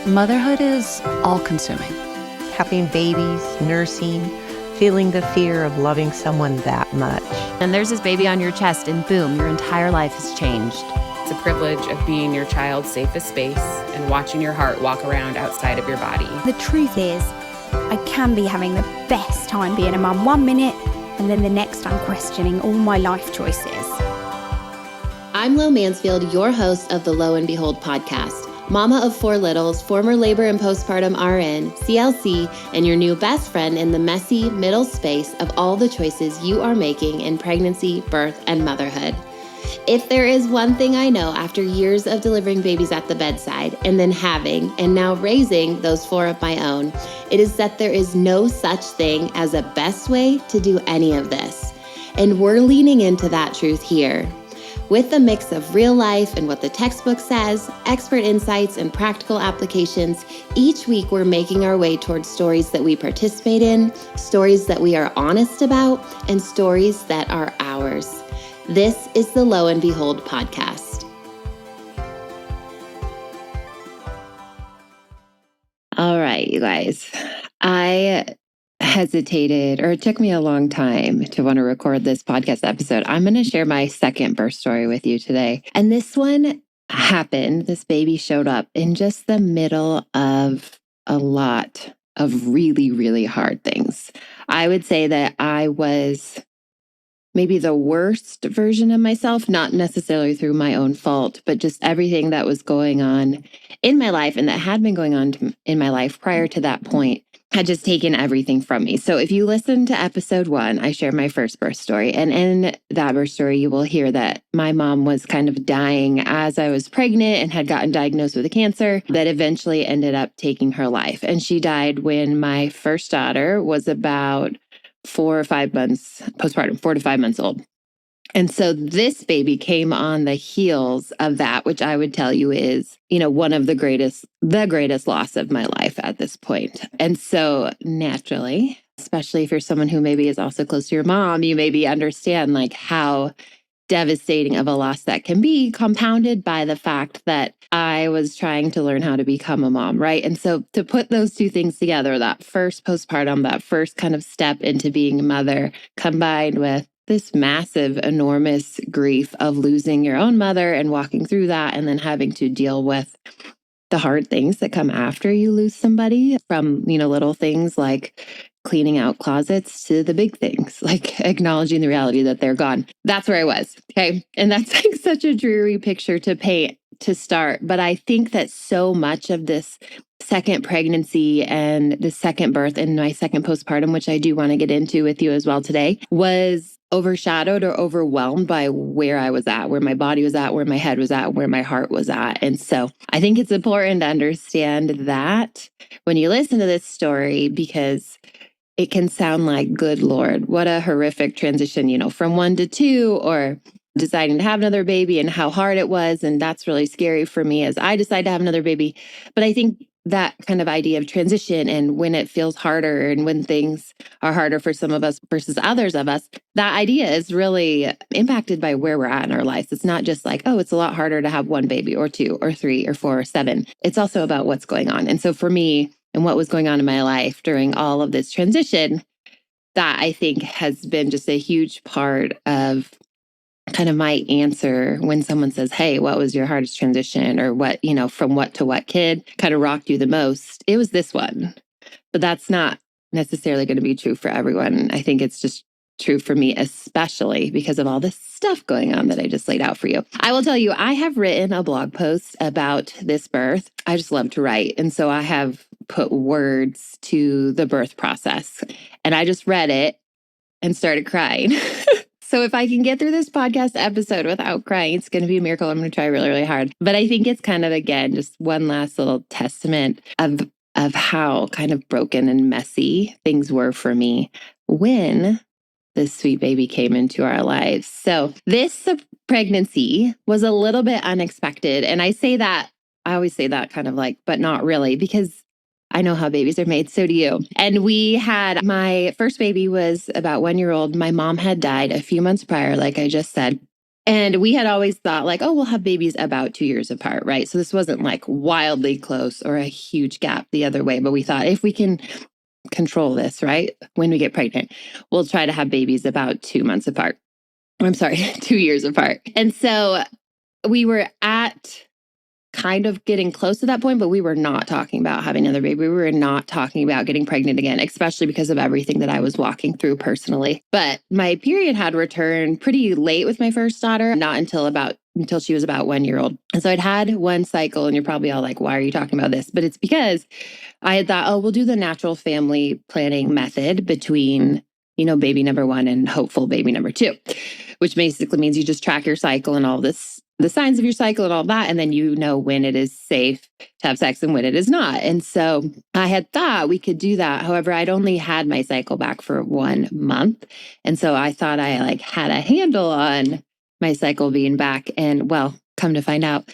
Motherhood is all-consuming. Having babies, nursing, feeling the fear of loving someone that much. And there's this baby on your chest and boom, your entire life has changed. It's a privilege of being your child's safest space and watching your heart walk around outside of your body. The truth is, I can be having the best time being a mum 1 minute, and then the next I'm questioning all my life choices. I'm Lo Mansfield, your host of the Lo and Behold podcast. Mama of 4 littles, former labor and postpartum RN, CLC, and your new best friend in the messy middle space of all the choices you are making in pregnancy, birth, and motherhood. If there is one thing I know after years of delivering babies at the bedside and then having and now raising those 4 of my own, it is that there is no such thing as a best way to do any of this. And we're leaning into that truth here. With a mix of real life and what the textbook says, expert insights, and practical applications, each week we're making our way towards stories that we participate in, stories that we are honest about, and stories that are ours. This is the Lo and Behold podcast. All right, you guys. I hesitated, or it took me a long time to want to record this podcast episode. I'm going to share my second birth story with you today. And this one happened, this baby showed up in just the middle of a lot of really, really hard things. I would say that I was maybe the worst version of myself, not necessarily through my own fault, but just everything that was going on in my life and that had been going on in my life prior to that point had just taken everything from me. So if you listen to episode 1, I share my first birth story. And in that birth story, you will hear that my mom was kind of dying as I was pregnant and had gotten diagnosed with a cancer that eventually ended up taking her life. And she died when my first daughter was about 4 or 5 months postpartum, 4 to 5 months old. And so this baby came on the heels of that, which I would tell you is, one of the greatest loss of my life at this point. And so naturally, especially if you're someone who maybe is also close to your mom, you maybe understand like how devastating of a loss that can be, compounded by the fact that I was trying to learn how to become a mom, right? And so to put those two things together, that first postpartum, that first kind of step into being a mother, combined with this massive, enormous grief of losing your own mother and walking through that, and then having to deal with the hard things that come after you lose somebody, from, little things like cleaning out closets to the big things, like acknowledging the reality that they're gone. That's where I was. Okay. And that's like such a dreary picture to paint to start. But I think that so much of this second pregnancy and the second birth and my second postpartum, which I do want to get into with you as well today, was overshadowed or overwhelmed by where I was at, where my body was at, where my head was at, where my heart was at. And so I think it's important to understand that when you listen to this story, because it can sound like, good Lord, what a horrific transition, from 1 to 2, or deciding to have another baby and how hard it was. And that's really scary for me as I decide to have another baby. But I think that kind of idea of transition and when it feels harder and when things are harder for some of us versus others of us, that idea is really impacted by where we're at in our lives. It's not just like, oh, it's a lot harder to have 1 baby or 2 or 3 or 4 or 7. It's also about what's going on. And so for me, and what was going on in my life during all of this transition, that I think has been just a huge part of kind of my answer when someone says, hey, what was your hardest transition, or what, from what to what kid kind of rocked you the most? It was this one. But that's not necessarily going to be true for everyone. I think it's just true for me, especially because of all this stuff going on that I just laid out for you. I will tell you, I have written a blog post about this birth. I just love to write. And so I have put words to the birth process. And I just read it and started crying. So if I can get through this podcast episode without crying, it's going to be a miracle. I'm going to try really, really hard. But I think it's kind of, again, just one last little testament of how kind of broken and messy things were for me when this sweet baby came into our lives. So this pregnancy was a little bit unexpected. And I always say that kind of like, but not really, because I know how babies are made. So do you. And my first baby was about 1 year old. My mom had died a few months prior, like I just said. And we had always thought like, oh, we'll have babies about 2 years apart, right? So this wasn't like wildly close or a huge gap the other way. But we thought if we can control this, right, when we get pregnant, we'll try to have babies about 2 months apart. I'm sorry, 2 years apart. And so we were at kind of getting close to that point, but we were not talking about having another baby. We were not talking about getting pregnant again, especially because of everything that I was walking through personally. But my period had returned pretty late with my first daughter, not until she was about 1 year old. And so I'd had one cycle, and you're probably all like, why are you talking about this? But it's because I had thought, oh, we'll do the natural family planning method between, baby number 1 and hopeful baby number 2, which basically means you just track your cycle and all this, the signs of your cycle and all that. And then you know when it is safe to have sex and when it is not. And so I had thought we could do that. However, I'd only had my cycle back for 1 month. And so I thought I had a handle on my cycle being back. And well, come to find out,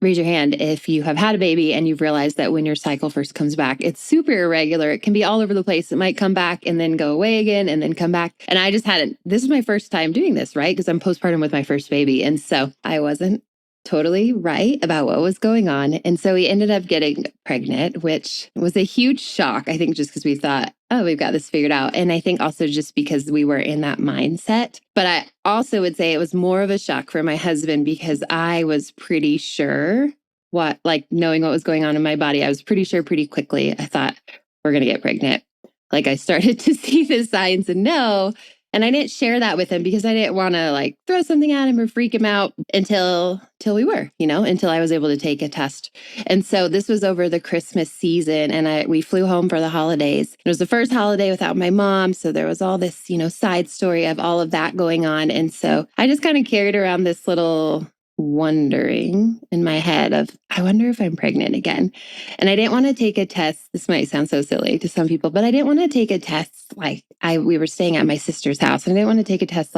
raise your hand if you have had a baby and you've realized that when your cycle first comes back, it's super irregular. It can be all over the place. It might come back and then go away again and then come back. And I just this is my first time doing this, right? Because I'm postpartum with my first baby. And so I wasn't totally right about what was going on. And so we ended up getting pregnant, which was a huge shock, I think, just because we thought, oh, we've got this figured out. And I think also just because we were in that mindset. But I also would say it was more of a shock for my husband because I was pretty sure knowing what was going on in my body, I was pretty sure pretty quickly. I thought, we're going to get pregnant. I started to see the signs and know. And I didn't share that with him because I didn't want to throw something at him or freak him out until we were, until I was able to take a test. And so this was over the Christmas season and we flew home for the holidays. It was the first holiday without my mom. So there was all this, side story of all of that going on. And so I just kind of carried around this little wondering in my head of, I wonder if I'm pregnant again. And I didn't want to take a test. This might sound so silly to some people, but I didn't want to take a test. We were staying at my sister's house and I didn't want to take a test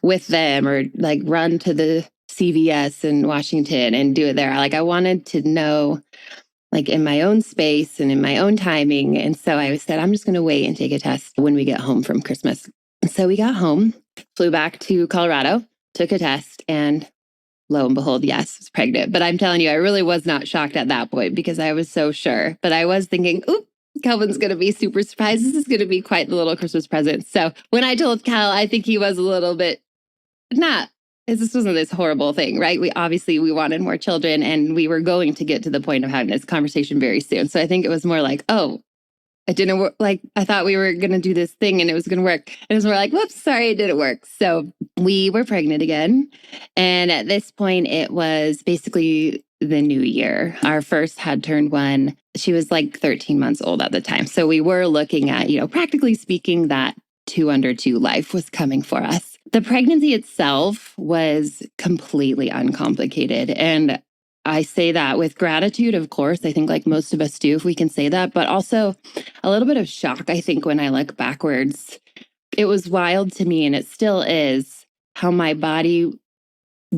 with them or run to the CVS in Washington and do it there. I wanted to know in my own space and in my own timing. And so I said, I'm just going to wait and take a test when we get home from Christmas. And so we got home, flew back to Colorado, took a test, and lo and behold, yes, I was pregnant. But I'm telling you, I really was not shocked at that point because I was so sure. But I was thinking, oop, Calvin's going to be super surprised. This is going to be quite the little Christmas present. So when I told Cal, I think he was a little bit this wasn't this horrible thing, right? We wanted more children and we were going to get to the point of having this conversation very soon. So I think it was more oh, it didn't work. I thought we were going to do this thing and it was going to work. And it was more whoops, sorry, it didn't work. So we were pregnant again. And at this point, it was basically the new year. Our first had turned 1. She was 13 months old at the time. So we were looking at, practically speaking, that 2 under 2 life was coming for us. The pregnancy itself was completely uncomplicated. And I say that with gratitude, of course. I think most of us do, if we can say that, but also a little bit of shock, I think, when I look backwards. It was wild to me, and it still is, how my body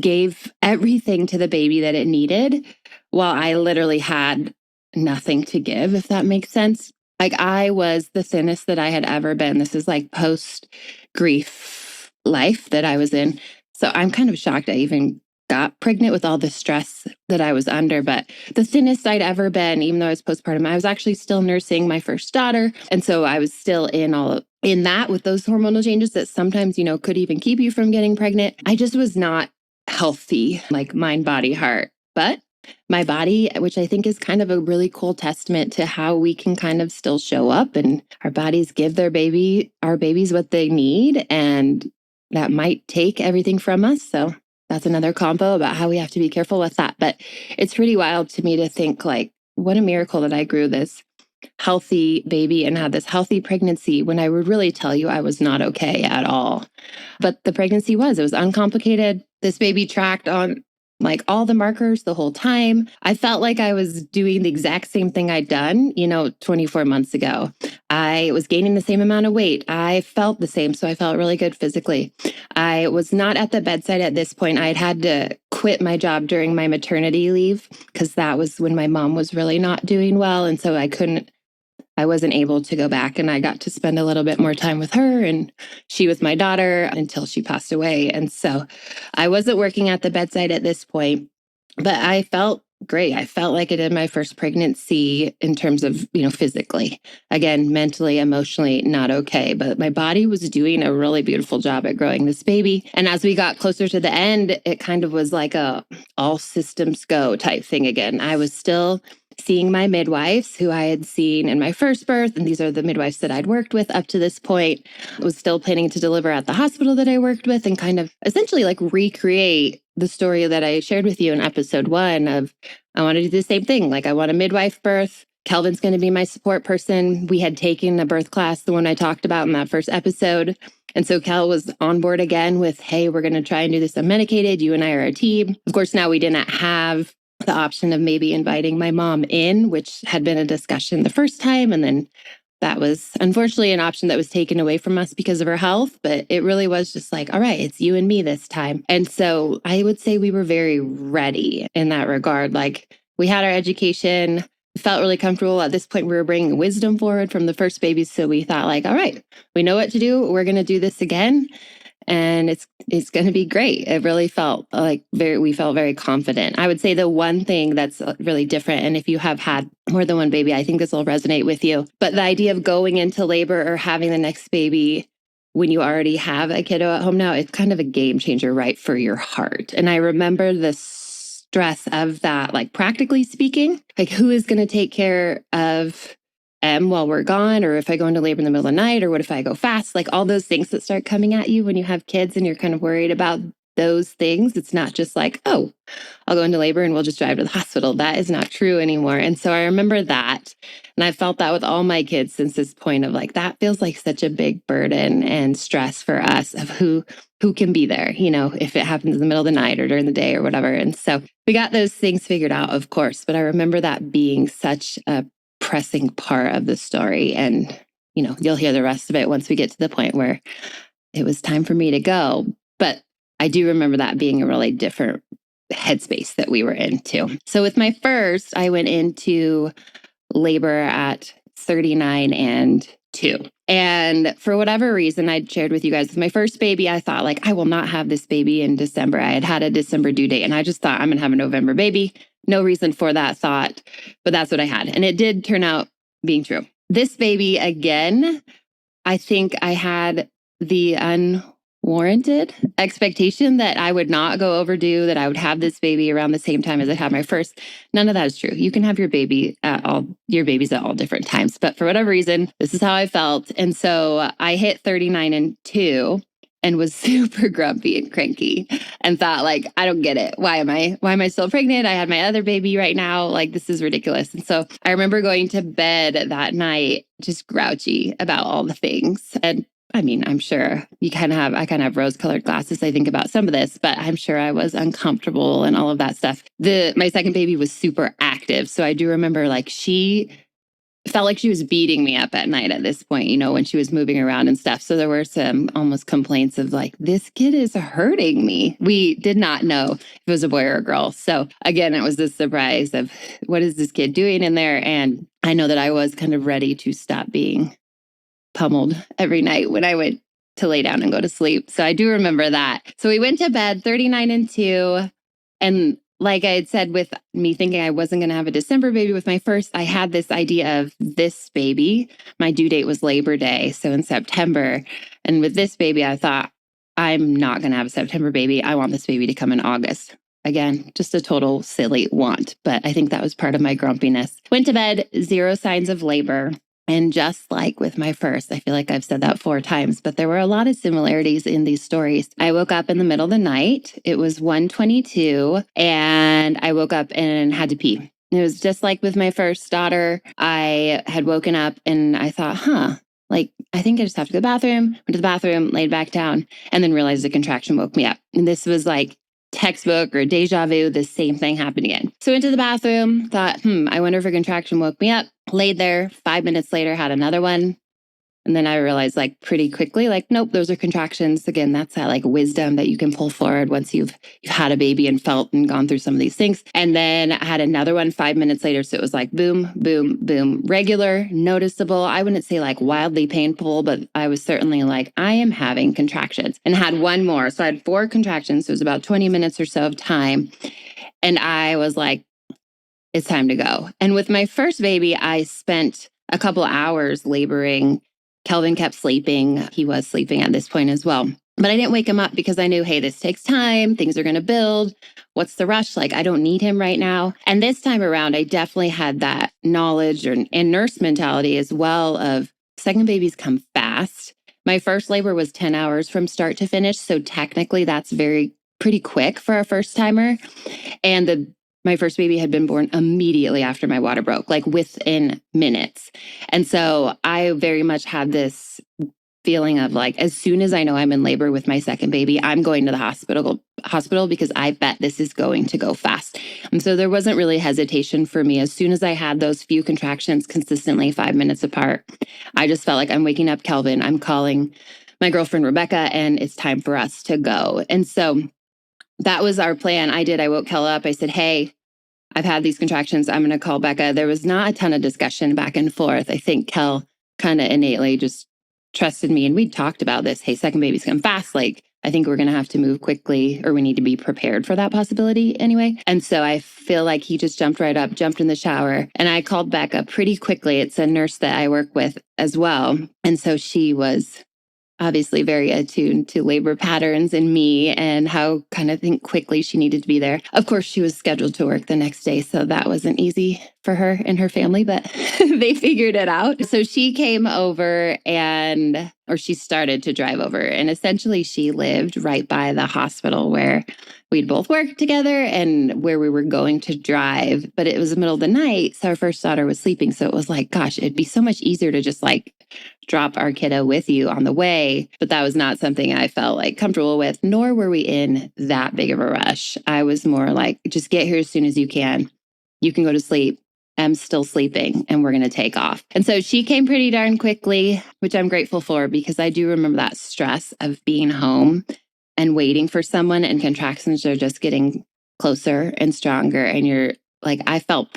gave everything to the baby that it needed while I literally had nothing to give, if that makes sense. I was the thinnest that I had ever been. This is post-grief life that I was in. So I'm kind of shocked I even got pregnant with all the stress that I was under. But the thinnest I'd ever been, even though I was postpartum, I was actually still nursing my first daughter. And so I was still in that with those hormonal changes that sometimes, could even keep you from getting pregnant. I just was not healthy, mind, body, heart. But my body, which I think is kind of a really cool testament to how we can kind of still show up and our bodies give our babies what they need. And that might take everything from us. So that's another combo about how we have to be careful with that. But it's pretty wild to me to think what a miracle that I grew this healthy baby and had this healthy pregnancy when I would really tell you I was not okay at all. But the pregnancy it was uncomplicated. This baby tracked on all the markers the whole time. I felt like I was doing the exact same thing I'd done, 24 months ago. I was gaining the same amount of weight. I felt the same. So I felt really good physically. I was not at the bedside at this point. I'd had to quit my job during my maternity leave because that was when my mom was really not doing well. And so I couldn't I wasn't able to go back, and I got to spend a little bit more time with her, and she was my daughter until she passed away. And so I wasn't working at the bedside at this point, but I felt great. I felt like I did my first pregnancy in terms of, physically. Again, mentally, emotionally, not okay. But my body was doing a really beautiful job at growing this baby. And as we got closer to the end, it kind of was like a all systems go type thing again. I was still seeing my midwives who I had seen in my first birth. And these are the midwives that I'd worked with up to this point. I was still planning to deliver at the hospital that I worked with and kind of essentially like recreate the story that I shared with you in episode 1 of I want to do the same thing. Like I want a midwife birth. Kelvin's going to be my support person. We had taken a birth class, the one I talked about in that first episode. And so Kel was on board again with, hey, we're going to try and do this unmedicated. You and I are a team. Of course, now we didn't have the option of maybe inviting my mom in, which had been a discussion the first time. And then that was unfortunately an option that was taken away from us because of her health. But it really was just like, all right, it's you and me this time. And so I would say we were very ready in that regard. Like we had our education, felt really comfortable. At this point, we were bringing wisdom forward from the first baby. So we thought like, all right, we know what to do. We're going to do this again. And it's going to be great. It really felt like we felt very confident. I would say the one thing that's really different, and if you have had more than one baby, I think this will resonate with you. But the idea of going into labor or having the next baby when you already have a kiddo at home now, it's kind of a game changer, right, for your heart. And I remember the stress of that, like practically speaking, like who is going to take care of while we're gone, or if I go into labor in the middle of the night, or what if I go fast? Like all those things that start coming at you when you have kids and you're kind of worried about those things. It's not just like, oh, I'll go into labor and we'll just drive to the hospital. That is not true anymore. And so I remember that. And I felt that with all my kids since this point of like, that feels like such a big burden and stress for us of who can be there, if it happens in the middle of the night or during the day or whatever. And so we got those things figured out, of course. But I remember that being such a pressing part of the story. And, you'll hear the rest of it once we get to the point where it was time for me to go. But I do remember that being a really different headspace that we were into. So with my first, I went into labor at 39 and 2. And for whatever reason, I'd shared with you guys, with my first baby, I thought like, I will not have this baby in December. I had a December due date and I just thought I'm going to have a November baby. No reason for that thought, but that's what I had. And it did turn out being true. This baby, again, I think I had the unwarranted expectation that I would not go overdue, that I would have this baby around the same time as I had my first. None of that is true. You can have your babies at all different times. But for whatever reason, this is how I felt. And so I hit 39 and 2. And was super grumpy and cranky and thought like, I don't get it. Why am I still pregnant? I had my other baby right now. Like, this is ridiculous. And so I remember going to bed that night, just grouchy about all the things. And I mean, I'm sure I kind of have rose-colored glasses. I think about some of this, but I'm sure I was uncomfortable and all of that stuff. My second baby was super active. So I do remember like she felt like she was beating me up at night at this point, when she was moving around and stuff. So there were some almost complaints of like, this kid is hurting me. We did not know if it was a boy or a girl. So again, it was this surprise of what is this kid doing in there? And I know that I was kind of ready to stop being pummeled every night when I went to lay down and go to sleep. So I do remember that. So we went to bed 39 and 2. And like I had said, with me thinking I wasn't going to have a December baby with my first, I had this idea of this baby. My due date was Labor Day, so in September. And with this baby, I thought, I'm not going to have a September baby. I want this baby to come in August. Again, just a total silly want. But I think that was part of my grumpiness. Went to bed, 0 signs of labor. And just like with my first, I feel like I've said that 4 times, but there were a lot of similarities in these stories. I woke up in the middle of the night. It was 1:22 and I woke up and had to pee. It was just like with my first daughter. I had woken up and I thought, like, I think I just have to go to the bathroom. Went to the bathroom, laid back down, and then realized a contraction woke me up. And this was like textbook or deja vu, the same thing happened again. So into the bathroom, thought, I wonder if a contraction woke me up. Laid there, 5 minutes later, had another one. And then I realized like pretty quickly, like, nope, those are contractions. Again, that's that like wisdom that you can pull forward once you've had a baby and felt and gone through some of these things. And then I had another one 5 minutes later. So it was like boom, boom, boom, regular, noticeable. I wouldn't say like wildly painful, but I was certainly like, I am having contractions, and had one more. So I had 4 contractions. So it was about 20 minutes or so of time. And I was like, it's time to go. And with my first baby, I spent a couple hours laboring. Kelvin kept sleeping. He was sleeping at this point as well. But I didn't wake him up because I knew, hey, this takes time. Things are going to build. What's the rush? Like, I don't need him right now. And this time around, I definitely had that knowledge and nurse mentality as well of second babies come fast. My first labor was 10 hours from start to finish. So technically that's pretty quick for a first timer. And my first baby had been born immediately after my water broke, like within minutes. And so I very much had this feeling of like, as soon as I know I'm in labor with my second baby, I'm going to the hospital because I bet this is going to go fast. And so there wasn't really hesitation for me. As soon as I had those few contractions consistently 5 minutes apart, I just felt like I'm waking up Kelvin. I'm calling my girlfriend, Rebecca, and it's time for us to go. And so that was our plan. I woke Kel up. I said, hey, I've had these contractions. I'm going to call Becca. There was not a ton of discussion back and forth. I think Kel kind of innately just trusted me. And we talked about this. Hey, second baby's come fast. Like, I think we're going to have to move quickly, or we need to be prepared for that possibility anyway. And so I feel like he just jumped right up, jumped in the shower, and I called Becca pretty quickly. It's a nurse that I work with as well. And so she was obviously very attuned to labor patterns in me and how kind of think quickly she needed to be there. Of course, she was scheduled to work the next day, so that wasn't easy for her and her family, but they figured it out. So she came over or she started to drive over, and essentially she lived right by the hospital where we'd both worked together and where we were going to drive. But it was the middle of the night, so our first daughter was sleeping. So it was like, gosh, it'd be so much easier to just like drop our kiddo with you on the way. But that was not something I felt like comfortable with, nor were we in that big of a rush. I was more like, just get here as soon as you can. You can go to sleep. I'm still sleeping and we're going to take off. And so she came pretty darn quickly, which I'm grateful for, because I do remember that stress of being home and waiting for someone, and contractions are just getting closer and stronger. And you're like, I felt,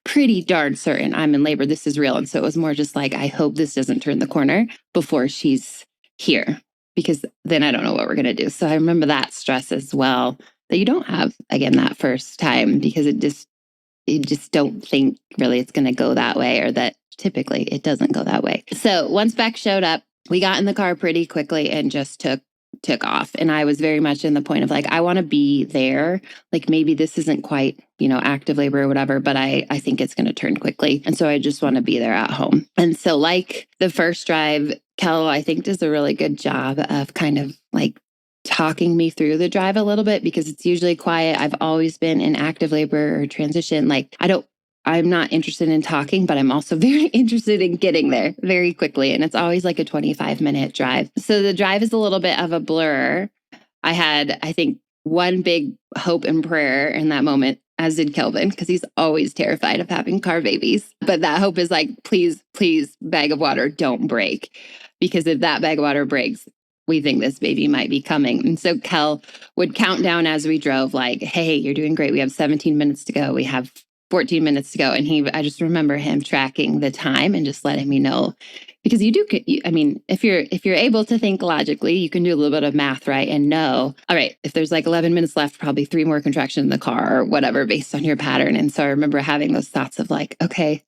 pretty darn certain I'm in labor. This is real. And so it was more just like, I hope this doesn't turn the corner before she's here, because then I don't know what we're going to do. So I remember that stress as well, that you don't have, again, that first time, because you just don't think really it's going to go that way, or that typically it doesn't go that way. So once Beck showed up, we got in the car pretty quickly and just took off. And I was very much in the point of like, I want to be there. Like, maybe this isn't quite, active labor or whatever, but I think it's going to turn quickly. And so I just want to be there at home. And so like the first drive, Kel, I think, does a really good job of kind of like talking me through the drive a little bit, because it's usually quiet. I've always been in active labor or transition. Like, I'm not interested in talking, but I'm also very interested in getting there very quickly. And it's always like a 25-minute drive. So the drive is a little bit of a blur. I had, I think, one big hope and prayer in that moment, as did Kelvin, because he's always terrified of having car babies. But that hope is like, please, bag of water, don't break. Because if that bag of water breaks, we think this baby might be coming. And so Kel would count down as we drove, like, hey, you're doing great. We have 17 minutes to go. We have 14 minutes to go. And I just remember him tracking the time and just letting me know, because if you're able to think logically, you can do a little bit of math, right? And know, all right, if there's like 11 minutes left, probably 3 more contractions in the car or whatever, based on your pattern. And so I remember having those thoughts of like, okay,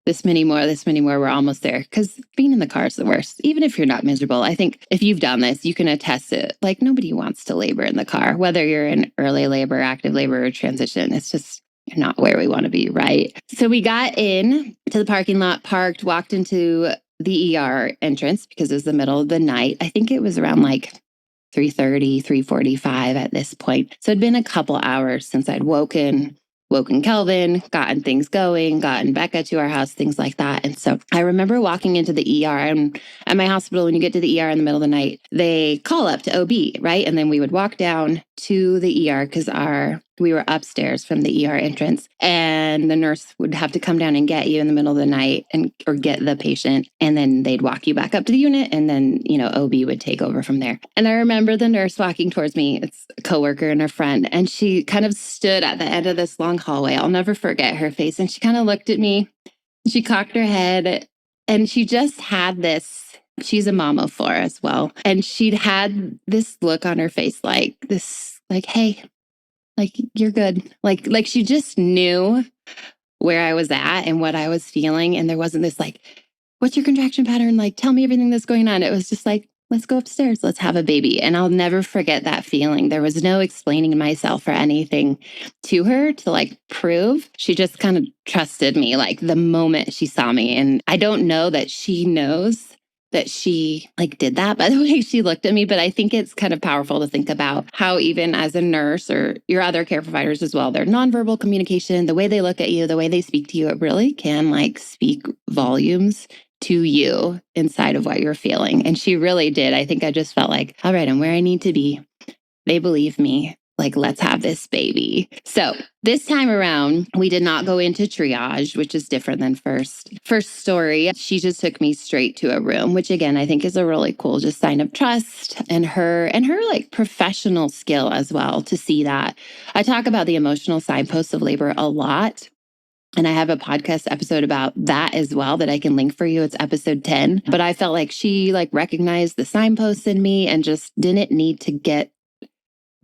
this many more, we're almost there. Because being in the car is the worst. Even if you're not miserable, I think if you've done this, you can attest it. Like, nobody wants to labor in the car, whether you're in early labor, active labor, or transition. It's just not where we want to be, right? So we got in to the parking lot, parked, walked into the ER entrance because it was the middle of the night. I think it was around like 3:30, 3:45 at this point. So it'd been a couple hours since I'd woken Kelvin, gotten things going, gotten Becca to our house, things like that. And so I remember walking into the ER, and at my hospital, when you get to the ER in the middle of the night, they call up to OB, right? And then we would walk down to the ER because we were upstairs from the ER entrance, and the nurse would have to come down and get you in the middle of the night or get the patient, and then they'd walk you back up to the unit, and then, OB would take over from there. And I remember the nurse walking towards me. It's a coworker and a friend, and she kind of stood at the end of this long hallway. I'll never forget her face. And she kind of looked at me, she cocked her head, and she just had this. She's a mom of 4 as well. And she'd had this look on her face like this, like, hey, like, you're good. Like she just knew where I was at and what I was feeling. And there wasn't this like, what's your contraction pattern? Like, tell me everything that's going on. It was just like, let's go upstairs. Let's have a baby. And I'll never forget that feeling. There was no explaining myself or anything to her to like prove. She just kind of trusted me like the moment she saw me. And I don't know that she knows that she like did that by the way she looked at me, but I think it's kind of powerful to think about how even as a nurse or your other care providers as well, their nonverbal communication, the way they look at you, the way they speak to you, it really can like speak volumes to you inside of what you're feeling. And she really did. I think I just felt like, all right, I'm where I need to be. They believe me. Like, let's have this baby. So this time around, we did not go into triage, which is different than first story. She just took me straight to a room, which again, I think is a really cool just sign of trust and her like professional skill as well to see that. I talk about the emotional signposts of labor a lot. And I have a podcast episode about that as well that I can link for you. It's episode 10. But I felt like she like recognized the signposts in me and just didn't need to get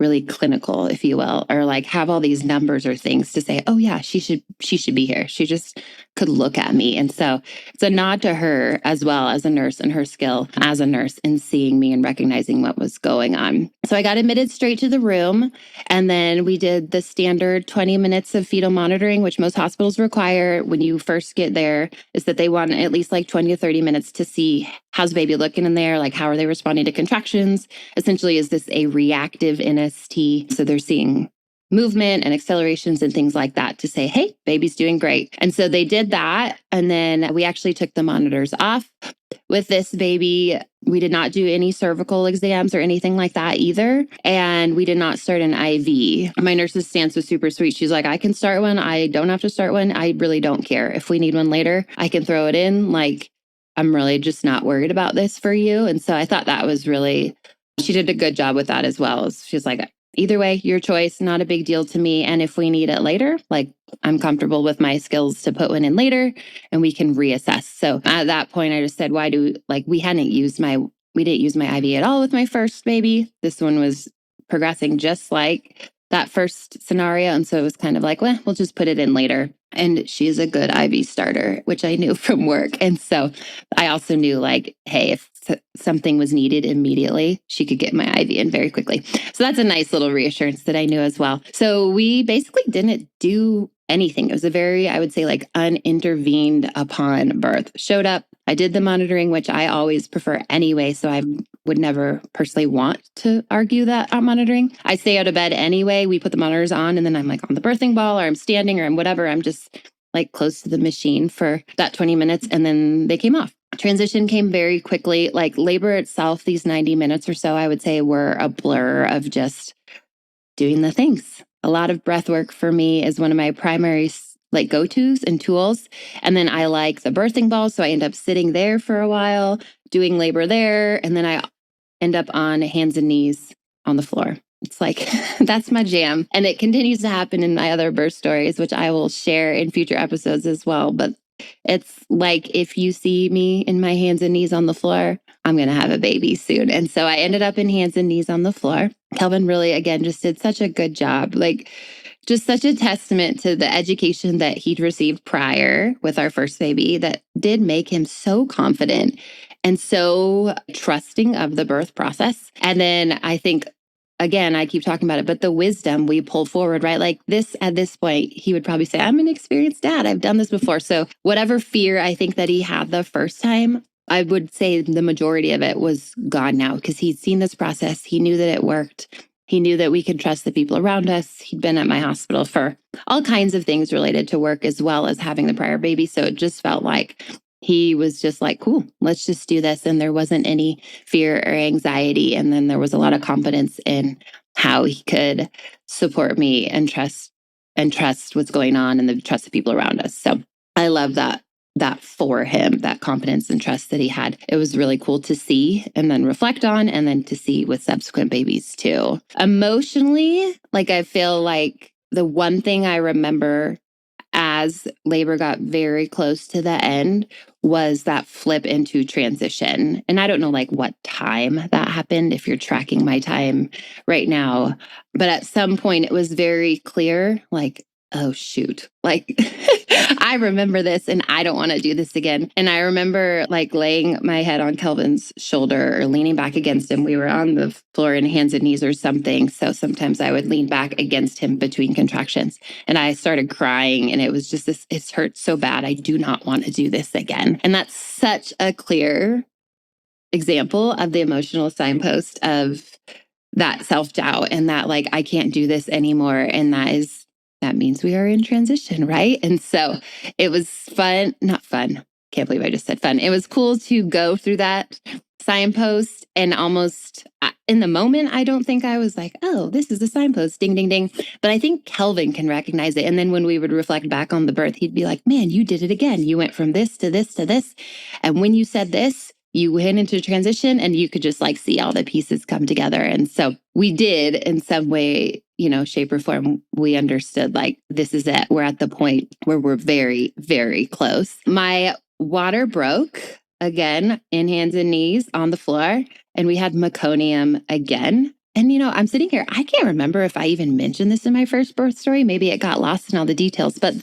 really clinical, if you will, or like have all these numbers or things to say, oh yeah, she should be here. She just could look at me. And so it's a nod to her as well as a nurse and her skill as a nurse in seeing me and recognizing what was going on. So I got admitted straight to the room. And then we did the standard 20 minutes of fetal monitoring, which most hospitals require when you first get there, is that they want at least like 20 to 30 minutes to see how's the baby looking in there, like how are they responding to contractions? Essentially, is this a reactive NST? So they're seeing movement and accelerations and things like that to say, hey, baby's doing great. And so they did that. And then we actually took the monitors off. With this baby, we did not do any cervical exams or anything like that either. And we did not start an IV. My nurse's stance was super sweet. She's like, I can start one. I don't have to start one. I really don't care. If we need one later, I can throw it in. Like, I'm really just not worried about this for you. And so I thought that was really, she did a good job with that as well. She's like, either way, your choice, not a big deal to me. And if we need it later, like I'm comfortable with my skills to put one in later and we can reassess. So at that point, I just said, we didn't use my IV at all with my first baby. This one was progressing just like that first scenario. And so it was kind of like, well, we'll just put it in later. And she's a good IV starter, which I knew from work. And so I also knew like, hey, if something was needed immediately, she could get my IV in very quickly. So that's a nice little reassurance that I knew as well. So we basically didn't do anything. It was a very, I would say, like unintervened upon birth. Showed up. I did the monitoring, which I always prefer anyway. So I would never personally want to argue that I'm monitoring. I stay out of bed anyway. We put the monitors on and then I'm like on the birthing ball or I'm standing or I'm whatever. I'm just like close to the machine for that 20 minutes and then they came off. Transition came very quickly. Like labor itself, these 90 minutes or so, I would say were a blur of just doing the things. A lot of breath work for me is one of my primary like go-tos and tools. And then I like the birthing ball. So I end up sitting there for a while, doing labor there. And then I end up on hands and knees on the floor. It's like, that's my jam. And it continues to happen in my other birth stories, which I will share in future episodes as well. But it's like, if you see me in my hands and knees on the floor, I'm going to have a baby soon. And so I ended up in hands and knees on the floor. Kelvin really, again, just did such a good job. Like, just such a testament to the education that he'd received prior with our first baby that did make him so confident and so trusting of the birth process. And then I think, again, I keep talking about it, but the wisdom we pulled forward, right? Like this, at this point, he would probably say, I'm an experienced dad. I've done this before. So whatever fear I think that he had the first time, I would say the majority of it was gone now because he'd seen this process. He knew that it worked. He knew that we could trust the people around us. He'd been at my hospital for all kinds of things related to work as well as having the prior baby. So it just felt like he was just like, cool, let's just do this. And there wasn't any fear or anxiety. And then there was a lot of confidence in how he could support me and trust what's going on and the trust the people around us. So I love that for him, that confidence and trust that he had. It was really cool to see and then reflect on, and then to see with subsequent babies too. Emotionally, like I feel like the one thing I remember as labor got very close to the end was that flip into transition. And I don't know like what time that happened, if you're tracking my time right now, but at some point it was very clear, like, oh shoot, like I remember this and I don't want to do this again. And I remember like laying my head on Kelvin's shoulder or leaning back against him. We were on the floor in hands and knees or something. So sometimes I would lean back against him between contractions, and I started crying, and it was just this, it hurt so bad. I do not want to do this again. And that's such a clear example of the emotional signpost of that self-doubt and that like, I can't do this anymore. And that means we are in transition, right? And so it was fun, not fun. Can't believe I just said fun. It was cool to go through that signpost, and almost in the moment, I don't think I was like, oh, this is the signpost, ding, ding, ding. But I think Kelvin can recognize it. And then when we would reflect back on the birth, he'd be like, man, you did it again. You went from this to this to this. And when you said this, you went into transition, and you could just like see all the pieces come together. And so we did in some way, shape or form, we understood like, this is it. We're at the point where we're very, very close. My water broke again in hands and knees on the floor, and we had meconium again. And, I'm sitting here, I can't remember if I even mentioned this in my first birth story. Maybe it got lost in all the details, but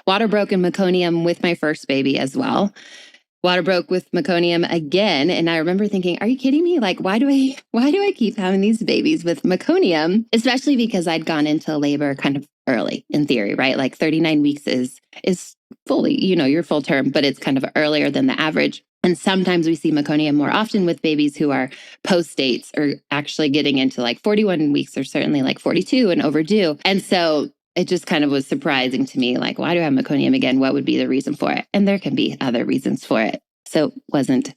water broke in meconium with my first baby as well. Water broke with meconium again. And I remember thinking, are you kidding me? Like, why do I keep having these babies with meconium? Especially because I'd gone into labor kind of early in theory, right? Like 39 weeks is fully, your full term, but it's kind of earlier than the average. And sometimes we see meconium more often with babies who are post-dates or actually getting into like 41 weeks or certainly like 42 and overdue. And so it just kind of was surprising to me, like, why do I have meconium again? What would be the reason for it? And there can be other reasons for it. So it wasn't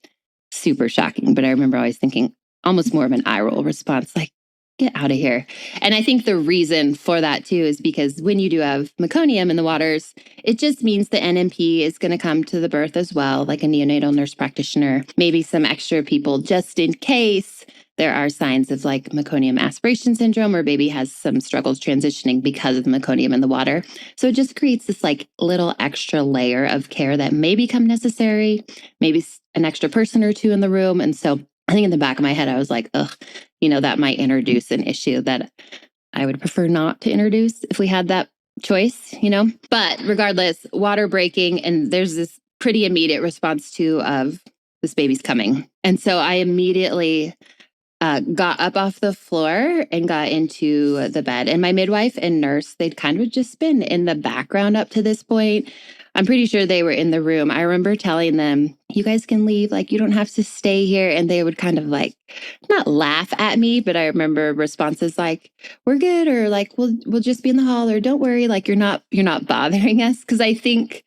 super shocking, but I remember always thinking almost more of an eye roll response, like, get out of here. And I think the reason for that too is because when you do have meconium in the waters, it just means the NMP is going to come to the birth as well, like a neonatal nurse practitioner, maybe some extra people just in case there are signs of like meconium aspiration syndrome, or baby has some struggles transitioning because of the meconium in the water. So it just creates this like little extra layer of care that may become necessary, maybe an extra person or two in the room. And so I think in the back of my head, I was like, ugh, that might introduce an issue that I would prefer not to introduce if we had that choice, But regardless, water breaking, and there's this pretty immediate response too of this baby's coming. And so I immediately got up off the floor and got into the bed. And my midwife and nurse, they'd kind of just been in the background up to this point. I'm pretty sure they were in the room. I remember telling them, you guys can leave, like, you don't have to stay here. And they would kind of like, not laugh at me, but I remember responses like, we're good, or like, we'll just be in the hall, or don't worry, like, you're not bothering us. Cause I think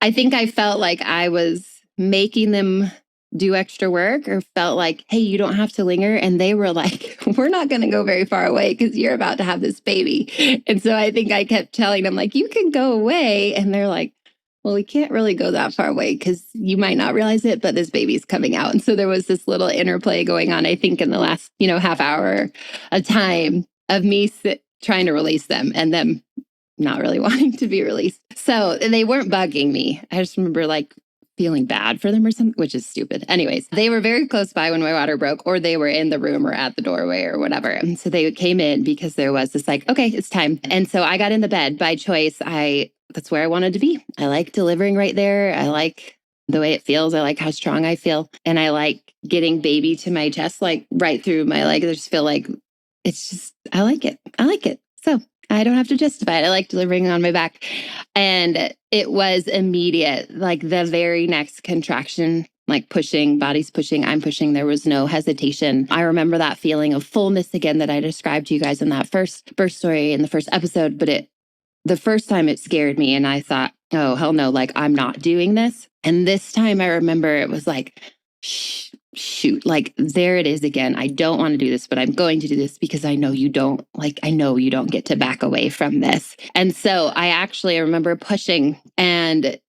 I felt like I was making them do extra work, or felt like, hey, you don't have to linger. And they were like, we're not going to go very far away because you're about to have this baby. And so I think I kept telling them like, you can go away. And they're like, well, we can't really go that far away because you might not realize it, but this baby's coming out. And so there was this little interplay going on, I think, in the last, half hour of time of me trying to release them and them not really wanting to be released. So they weren't bugging me. I just remember like feeling bad for them or something, which is stupid. Anyways, they were very close by when my water broke, or they were in the room or at the doorway or whatever. And so they came in because there was this like, okay, it's time. And so I got in the bed by choice. That's where I wanted to be. I like delivering right there. I like the way it feels. I like how strong I feel. And I like getting baby to my chest, like right through my leg. I just feel like I like it. I like it. So I don't have to justify it. I like delivering on my back. And it was immediate, like the very next contraction, like pushing, body's pushing, I'm pushing. There was no hesitation. I remember that feeling of fullness again that I described to you guys in that first birth story in the first episode. But the first time it scared me and I thought, oh, hell no, like I'm not doing this. And this time I remember it was like, shh, shoot, like there it is again. I don't want to do this, but I'm going to do this because I know you don't get to back away from this. And so I actually remember pushing and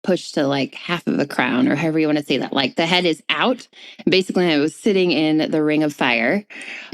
pushed to like half of a crown, or however you want to say that. Like the head is out. And basically, I was sitting in the ring of fire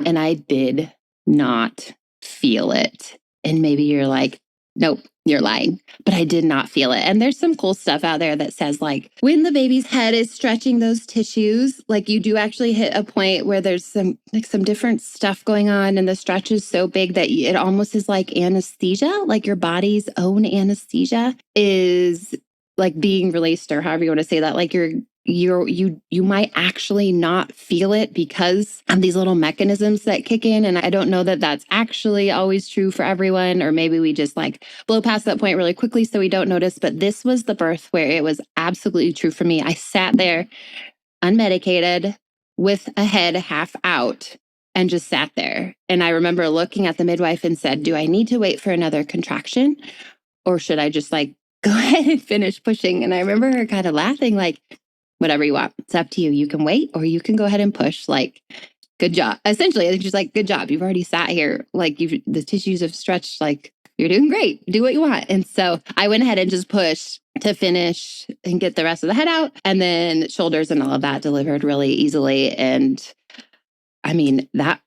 and I did not feel it. And maybe you're like, nope, you're lying. But I did not feel it. And there's some cool stuff out there that says like when the baby's head is stretching those tissues, like you do actually hit a point where there's some different stuff going on. And the stretch is so big that it almost is like anesthesia, like your body's own anesthesia is like being released, or however you want to say that. Like you might actually not feel it because of these little mechanisms that kick in. And I don't know that that's actually always true for everyone, or maybe we just like blow past that point really quickly so we don't notice. But this was the birth where it was absolutely true for me. I sat there unmedicated with a head half out and just sat there. And I remember looking at the midwife and said, do I need to wait for another contraction, or should I just like go ahead and finish pushing? And I remember her kind of laughing, like, whatever you want. It's up to you. You can wait or you can go ahead and push. Like, good job. Essentially, I think she's like, good job. You've already sat here. Like the tissues have stretched. Like, you're doing great. Do what you want. And so I went ahead and just pushed to finish and get the rest of the head out. And then shoulders and all of that delivered really easily. And I mean, that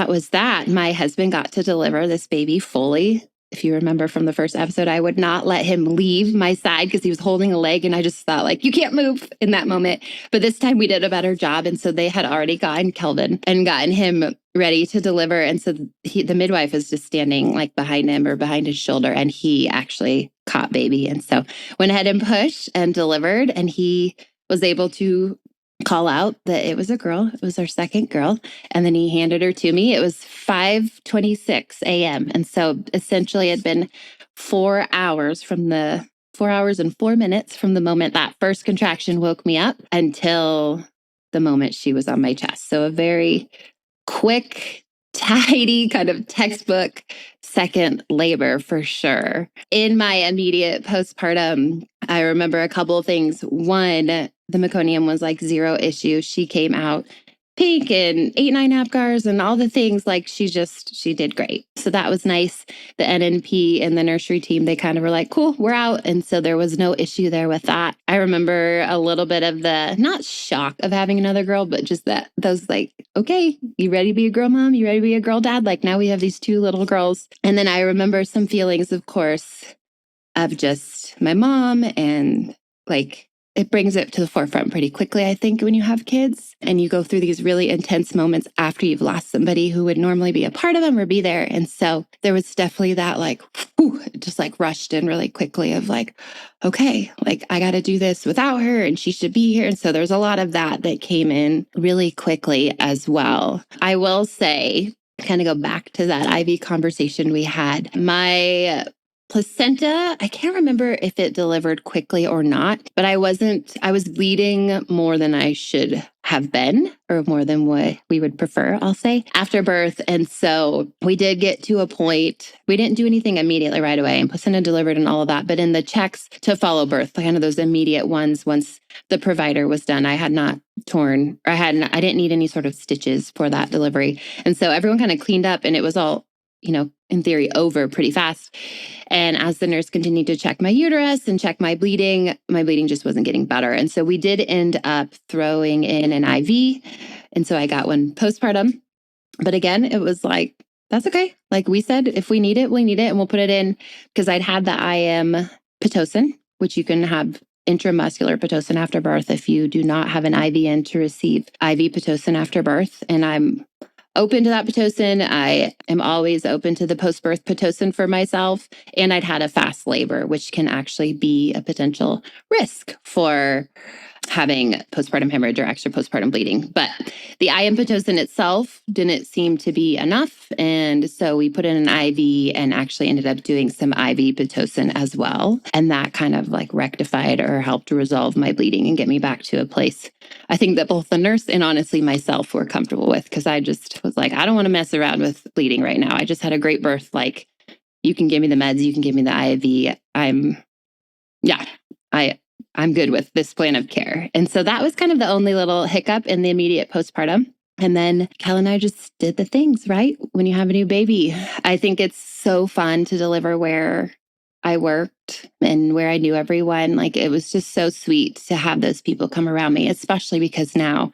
was that. My husband got to deliver this baby fully. If you remember from the first episode, I would not let him leave my side because he was holding a leg. And I just thought like, you can't move in that moment. But this time we did a better job. And so they had already gotten Kelvin and gotten him ready to deliver. And so the midwife is just standing like behind him or behind his shoulder. And he actually caught baby. And so went ahead and pushed and delivered. And he was able to call out that it was a girl. It was our second girl. And then he handed her to me. It was 5:26 a.m. And so essentially it had been 4 hours and 4 minutes from the moment that first contraction woke me up until the moment she was on my chest. So a very quick, tidy kind of textbook second labor for sure. In my immediate postpartum, I remember a couple of things. One, the meconium was like zero issue. She came out pink and 8-9 APGARs and all the things. Like she did great. So that was nice. The NNP and the nursery team, they kind of were like, cool, we're out. And so there was no issue there with that. I remember a little bit of the, not shock of having another girl, but just those like, okay, you ready to be a girl mom? You ready to be a girl dad? Like now we have these 2 little girls. And then I remember some feelings, of course, of just my mom, and like, it brings it to the forefront pretty quickly, I think, when you have kids and you go through these really intense moments after you've lost somebody who would normally be a part of them or be there. And so there was definitely that like, whew, just like rushed in really quickly of like, okay, like I got to do this without her and she should be here. And so there's a lot of that came in really quickly as well. I will say, kind of go back to that IV conversation we had. My placenta, I can't remember if it delivered quickly or not, but I was bleeding more than I should have been, or more than what we would prefer, I'll say, after birth. And so we did get to a point, we didn't do anything immediately right away, and placenta delivered and all of that. But in the checks to follow birth, kind of those immediate ones, once the provider was done, I had not torn, or I didn't need any sort of stitches for that delivery. And so everyone kind of cleaned up and it was all, in theory, over pretty fast. And as the nurse continued to check my uterus and check my bleeding just wasn't getting better. And so we did end up throwing in an IV. And so I got one postpartum. But again, it was like, that's okay. Like we said, if we need it, we need it. And we'll put it in, because I'd had the IM Pitocin, which you can have intramuscular Pitocin after birth if you do not have an IV in to receive IV Pitocin after birth. And I'm open to that Pitocin. I am always open to the post-birth Pitocin for myself. And I'd had a fast labor, which can actually be a potential risk for having postpartum hemorrhage or extra postpartum bleeding. But the IM Pitocin itself didn't seem to be enough. And so we put in an IV and actually ended up doing some IV Pitocin as well. And that kind of like rectified or helped to resolve my bleeding and get me back to a place I think that both the nurse and honestly myself were comfortable with, because I just was like, I don't want to mess around with bleeding right now. I just had a great birth. Like, you can give me the meds, you can give me the IV. I'm good with this plan of care. And so that was kind of the only little hiccup in the immediate postpartum. And then Kel and I just did the things, right? When you have a new baby, I think it's so fun to deliver where I worked and where I knew everyone. Like, it was just so sweet to have those people come around me, especially because now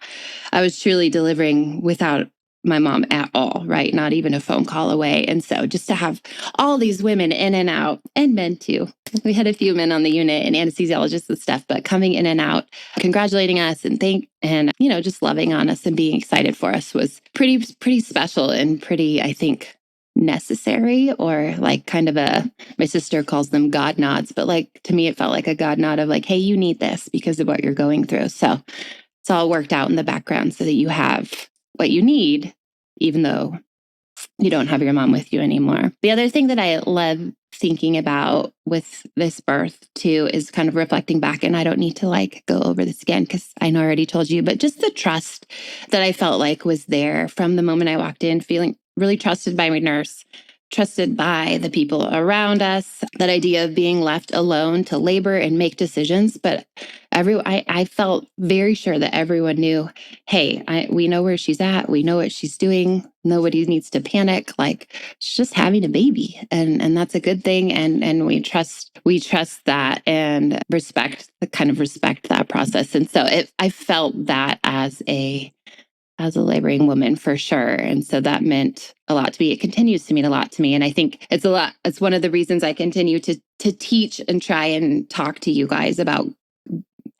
I was truly delivering without my mom at all, right? Not even a phone call away. And so just to have all these women in and out, and men too. We had a few men on the unit and anesthesiologists and stuff, but coming in and out, congratulating us and just loving on us and being excited for us was pretty special and pretty, I think, necessary, or like kind of my sister calls them God nods, but like to me, it felt like a God nod of like, hey, you need this because of what you're going through. So it's all worked out in the background so that you have what you need, even though you don't have your mom with you anymore. The other thing that I love thinking about with this birth too is kind of reflecting back, and I don't need to like go over this again because I know I already told you, but just the trust that I felt like was there from the moment I walked in, feeling really trusted by my nurse, trusted by the people around us, that idea of being left alone to labor and make decisions. But I felt very sure that everyone knew, hey, we know where she's at. We know what she's doing. Nobody needs to panic. Like, she's just having a baby. And that's a good thing. And we trust that and respect that process. And so I felt that as a laboring woman for sure. And so that meant a lot to me. It continues to mean a lot to me. And I think it's one of the reasons I continue to teach and try and talk to you guys about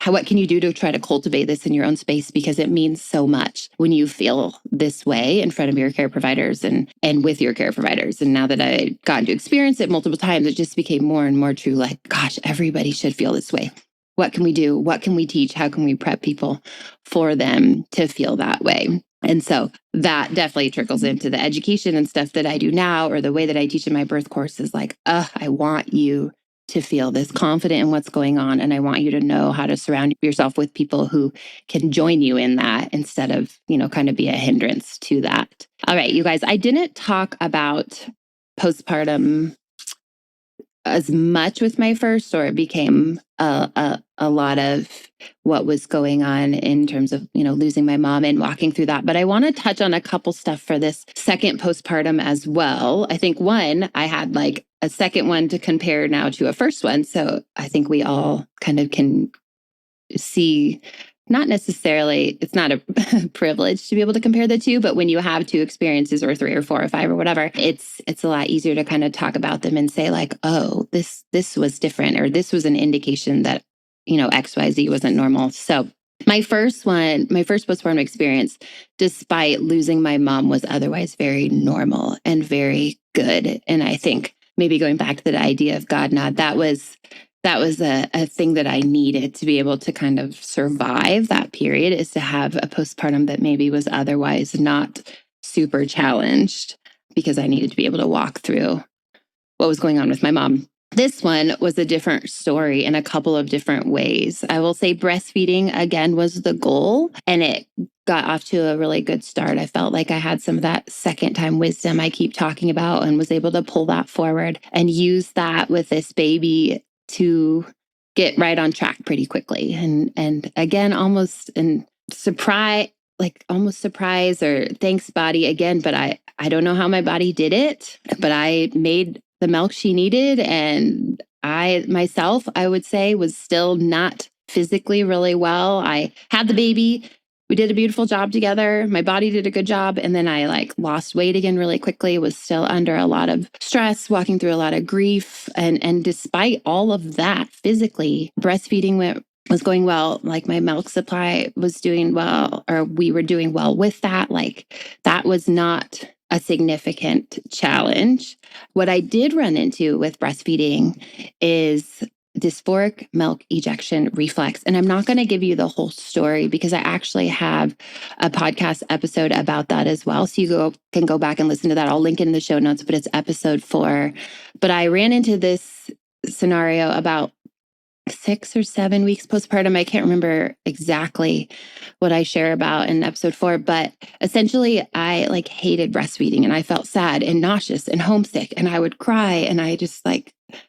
what can you do to try to cultivate this in your own space, because it means so much when you feel this way in front of your care providers and with your care providers. And now that I've gotten to experience it multiple times, it just became more and more true. Like, gosh, everybody should feel this way. What can we do? What can we teach? How can we prep people for them to feel that way? And so that definitely trickles into the education and stuff that I do now, or the way that I teach in my birth course is like, I want you to feel this confident in what's going on. And I want you to know how to surround yourself with people who can join you in that instead of, kind of be a hindrance to that. All right, you guys, I didn't talk about postpartum as much with my first, or it became a lot of what was going on in terms of, losing my mom and walking through that. But I want to touch on a couple stuff for this second postpartum as well. I think one, I had like a second one to compare now to a first one. So I think we all kind of can see, not necessarily, it's not a privilege to be able to compare the two, but when you have two experiences or three or four or five or whatever, it's a lot easier to kind of talk about them and say like, oh, this was different, or this was an indication that, XYZ wasn't normal. So my first postpartum experience, despite losing my mom, was otherwise very normal and very good. And I think maybe going back to the idea of God nod, that was a thing that I needed to be able to kind of survive that period, is to have a postpartum that maybe was otherwise not super challenged, because I needed to be able to walk through what was going on with my mom. This one was a different story in a couple of different ways. I will say breastfeeding, again, was the goal, and it got off to a really good start. I felt like I had some of that second time wisdom I keep talking about, and was able to pull that forward and use that with this baby to get right on track pretty quickly. And again, almost surprise, or thanks body again, but I don't know how my body did it, but I made the milk she needed. And I would say, was still not physically really well. I had the baby. We did a beautiful job together. My body did a good job. And then I lost weight again really quickly, was still under a lot of stress, walking through a lot of grief. And despite all of that, physically, breastfeeding was going well. Like, my milk supply was doing well, or we were doing well with that. Like, that was not a significant challenge. What I did run into with breastfeeding is dysphoric milk ejection reflex. And I'm not going to give you the whole story, because I actually have a podcast episode about that as well. So you can go back and listen to that. I'll link it in the show notes, but it's episode 4. But I ran into this scenario about 6 or 7 weeks postpartum. I can't remember exactly what I share about in episode 4, but essentially I hated breastfeeding, and I felt sad and nauseous and homesick, and I would cry, and I just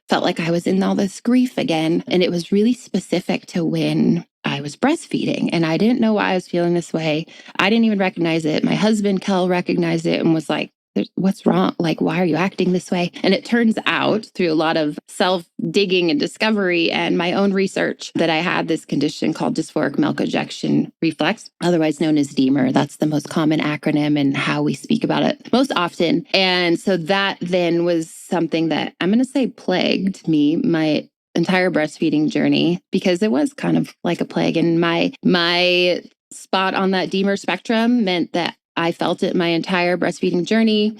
felt like I was in all this grief again. And it was really specific to when I was breastfeeding. And I didn't know why I was feeling this way. I didn't even recognize it. My husband, Kel, recognized it and was like, what's wrong? Like, why are you acting this way? And it turns out through a lot of self-digging and discovery and my own research that I had this condition called dysphoric milk ejection reflex, otherwise known as D-MER. That's the most common acronym and how we speak about it most often. And so that then was something that I'm going to say plagued me, my entire breastfeeding journey, because it was kind of like a plague. And my spot on that D-MER spectrum meant that I felt it my entire breastfeeding journey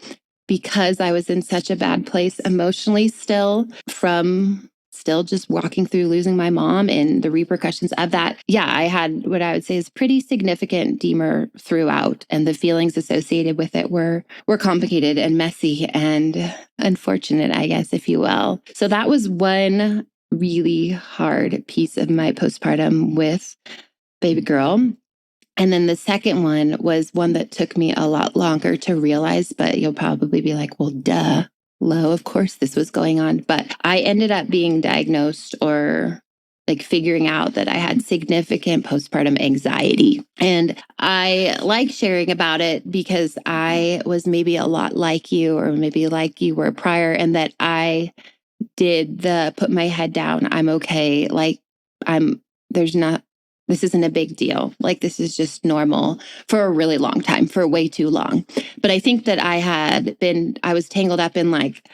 because I was in such a bad place emotionally still from still just walking through losing my mom and the repercussions of that. Yeah, I had what I would say is pretty significant D-MER throughout, and the feelings associated with it were complicated and messy and unfortunate, I guess, if you will. So that was one really hard piece of my postpartum with baby girl. And then the second one was one that took me a lot longer to realize, but you'll probably be like, well, duh, Lo, of course this was going on. But I ended up being diagnosed or like figuring out that I had significant postpartum anxiety. And I like sharing about it because I was maybe a lot like you, or maybe like you were prior, and that I did the put my head down, I'm okay. Like this isn't a big deal. Like, this is just normal for a really long time, for way too long. But I think that I was tangled up in like,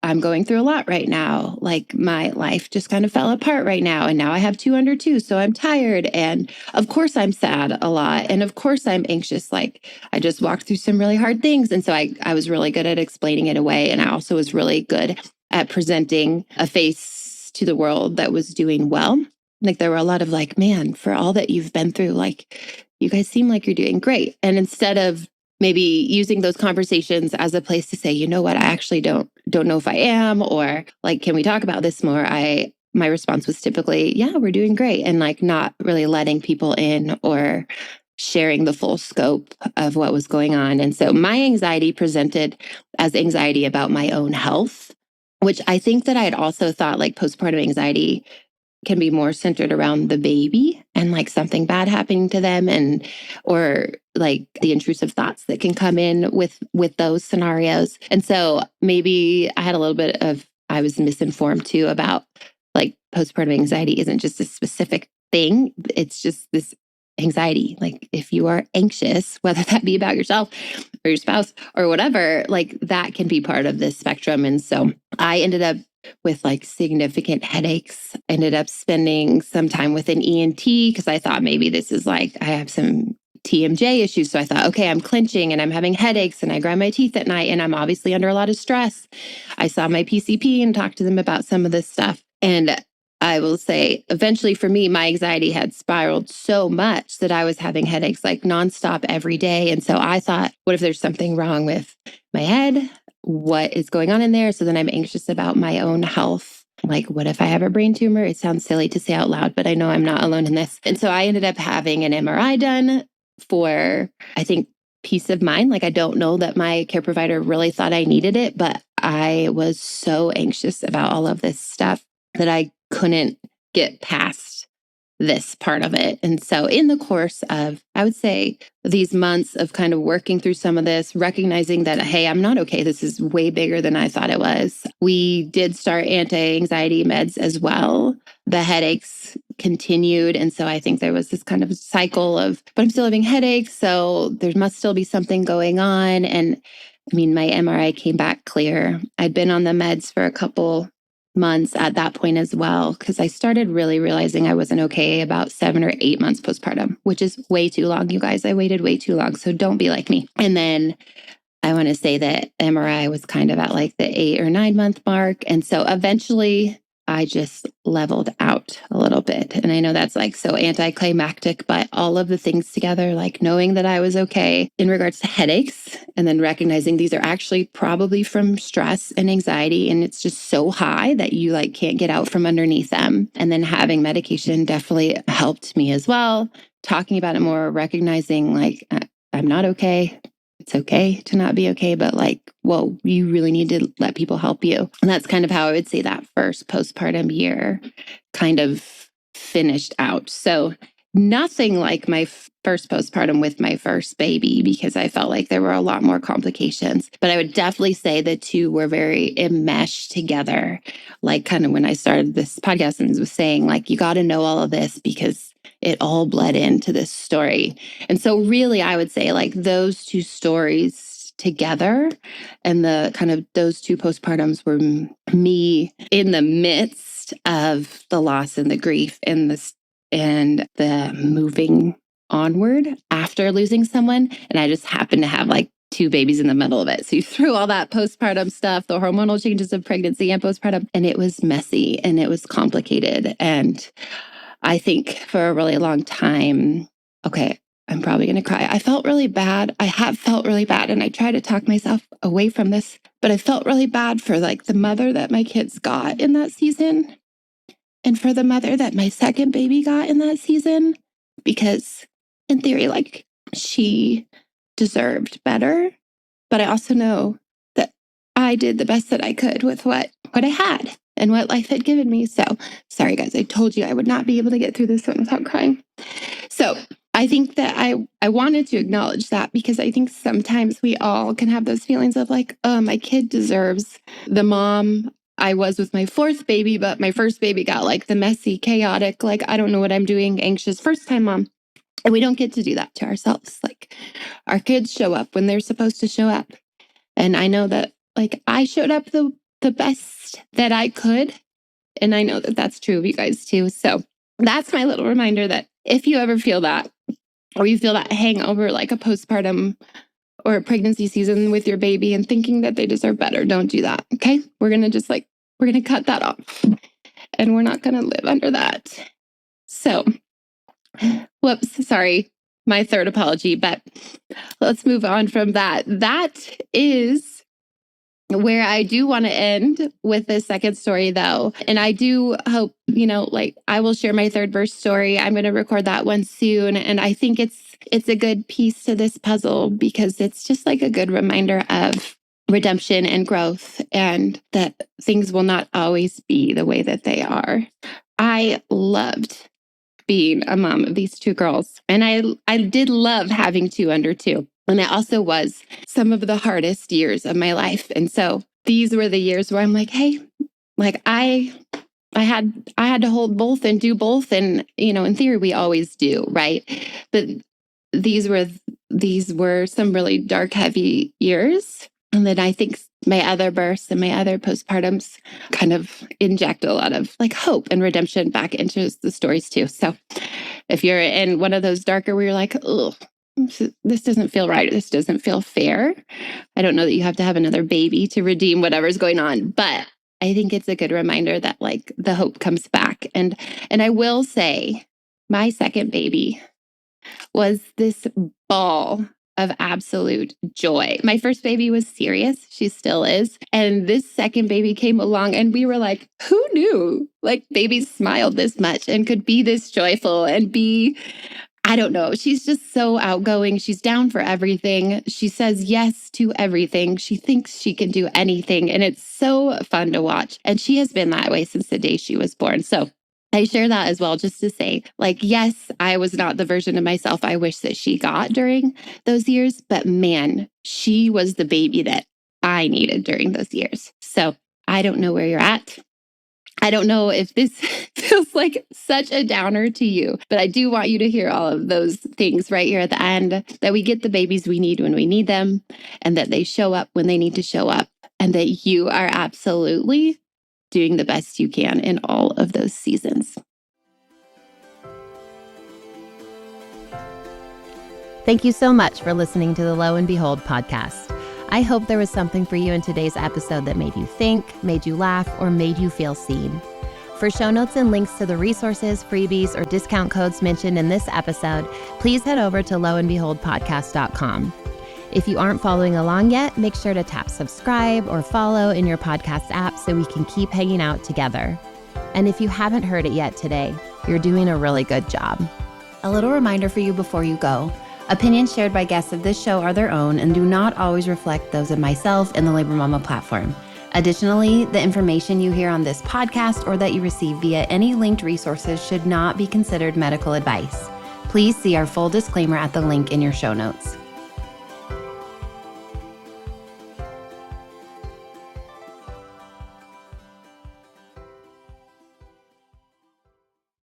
I'm going through a lot right now. Like, my life just kind of fell apart right now. And now I have 2 under 2. So I'm tired. And of course I'm sad a lot. And of course I'm anxious. Like, I just walked through some really hard things. And so I was really good at explaining it away. And I also was really good at presenting a face to the world that was doing well. Like, there were a lot of like, man, for all that you've been through, like, you guys seem like you're doing great. And instead of maybe using those conversations as a place to say, you know what, I actually don't know if I am, or like, can we talk about this more? My response was typically, yeah, we're doing great. And like, not really letting people in or sharing the full scope of what was going on. And so my anxiety presented as anxiety about my own health, which I think that I had also thought like postpartum anxiety can be more centered around the baby and like something bad happening to them, or like the intrusive thoughts that can come in with those scenarios. And so maybe I was misinformed too about like postpartum anxiety isn't just a specific thing. It's just this anxiety. Like, if you are anxious, whether that be about yourself or your spouse or whatever, like that can be part of this spectrum. And so I ended up with like significant headaches. I ended up spending some time with an ENT because I thought maybe this is like, I have some TMJ issues. So I thought, okay, I'm clenching and I'm having headaches and I grind my teeth at night and I'm obviously under a lot of stress. I saw my PCP and talked to them about some of this stuff. And I will say, eventually for me, my anxiety had spiraled so much that I was having headaches like nonstop every day. And so I thought, what if there's something wrong with my head? What is going on in there? So then I'm anxious about my own health. Like, what if I have a brain tumor? It sounds silly to say out loud, but I know I'm not alone in this. And so I ended up having an MRI done for, I think, peace of mind. Like, I don't know that my care provider really thought I needed it, but I was so anxious about all of this stuff that I couldn't get past this part of it. And so in the course of, I would say, these months of kind of working through some of this, recognizing that, hey, I'm not okay. This is way bigger than I thought it was. We did start anti-anxiety meds as well. The headaches continued. And so I think there was this kind of cycle of, but I'm still having headaches. So there must still be something going on. And I mean, my MRI came back clear. I'd been on the meds for a couple months at that point as well, because I started really realizing I wasn't okay about 7 or 8 months postpartum, which is way too long, you guys. I waited way too long. So don't be like me. And then I want to say that MRI was kind of at like the 8 or 9 month mark. And so eventually I just leveled out a little bit. And I know that's like so anticlimactic, but all of the things together, like knowing that I was okay in regards to headaches, and then recognizing these are actually probably from stress and anxiety, and it's just so high that you like can't get out from underneath them. And then having medication definitely helped me as well. Talking about it more, recognizing like I'm not okay. it's okay to not be okay, but like, well, you really need to let people help you. And that's kind of how I would say that first postpartum year kind of finished out. So nothing like my first postpartum with my first baby, because I felt like there were a lot more complications. But I would definitely say the two were very enmeshed together. Like kind of when I started this podcast and was saying like, you got to know all of this because it all bled into this story. And so really, I would say like those two stories together and the kind of those two postpartums were me in the midst of the loss and the grief and the moving onward after losing someone. And I just happened to have like two babies in the middle of it. So you threw all that postpartum stuff, the hormonal changes of pregnancy and postpartum, and it was messy and it was complicated. And I think for a really long time, okay, I'm probably going to cry. I felt really bad. I have felt really bad. And I try to talk myself away from this, but I felt really bad for like the mother that my kids got in that season. And for the mother that my second baby got in that season, because in theory, like she deserved better. But I also know that I did the best that I could with what I had and what life had given me. So sorry, guys, I told you I would not be able to get through this one without crying. So I think that I wanted to acknowledge that because I think sometimes we all can have those feelings of like, oh, my kid deserves the mom I was with my fourth baby, but my first baby got like the messy, chaotic, like, I don't know what I'm doing, anxious first time mom. And we don't get to do that to ourselves. Like our kids show up when they're supposed to show up. And I know that like I showed up the best that I could. And I know that that's true of you guys too. So that's my little reminder that if you ever feel that, or you feel that hangover like a postpartum or a pregnancy season with your baby and thinking that they deserve better, don't do that. Okay. We're going to cut that off and we're not going to live under that. So, whoops, sorry, my third apology, but let's move on from that. That is where I do want to end with the second story though. And I do hope, like I will share my third verse story. I'm going to record that one soon. And I think it's a good piece to this puzzle because it's just like a good reminder of redemption and growth and that things will not always be the way that they are. I loved being a mom of these two girls. And I did love having 2 under 2. And it also was some of the hardest years of my life. And so these were the years where I'm like, hey, like I had to hold both and do both. And, in theory, we always do, right? But these were some really dark, heavy years. And then I think my other births and my other postpartums kind of inject a lot of like hope and redemption back into the stories too. So if you're in one of those darker where you're like, oh, this doesn't feel right, this doesn't feel fair, I don't know that you have to have another baby to redeem whatever's going on, but I think it's a good reminder that like the hope comes back. And I will say my second baby was this ball of absolute joy. My first baby was serious. She still is. And this second baby came along and we were like, who knew? Like babies smiled this much and could be this joyful and be, I don't know. She's just so outgoing. She's down for everything. She says yes to everything. She thinks she can do anything. And it's so fun to watch. And she has been that way since the day she was born. So I share that as well, just to say, like, yes, I was not the version of myself I wish that she got during those years, but man, she was the baby that I needed during those years. So I don't know where you're at. I don't know if this feels like such a downer to you, but I do want you to hear all of those things right here at the end, that we get the babies we need when we need them, and that they show up when they need to show up, and that you are absolutely doing the best you can in all of those seasons. Thank you so much for listening to the Lo and Behold podcast. I hope there was something for you in today's episode that made you think, made you laugh, or made you feel seen. For show notes and links to the resources, freebies, or discount codes mentioned in this episode, please head over to loandbeholdpodcast.com. If you aren't following along yet, make sure to tap subscribe or follow in your podcast app so we can keep hanging out together. And if you haven't heard it yet today, you're doing a really good job. A little reminder for you before you go. Opinions shared by guests of this show are their own and do not always reflect those of myself and the Labor Mama platform. Additionally, the information you hear on this podcast or that you receive via any linked resources should not be considered medical advice. Please see our full disclaimer at the link in your show notes.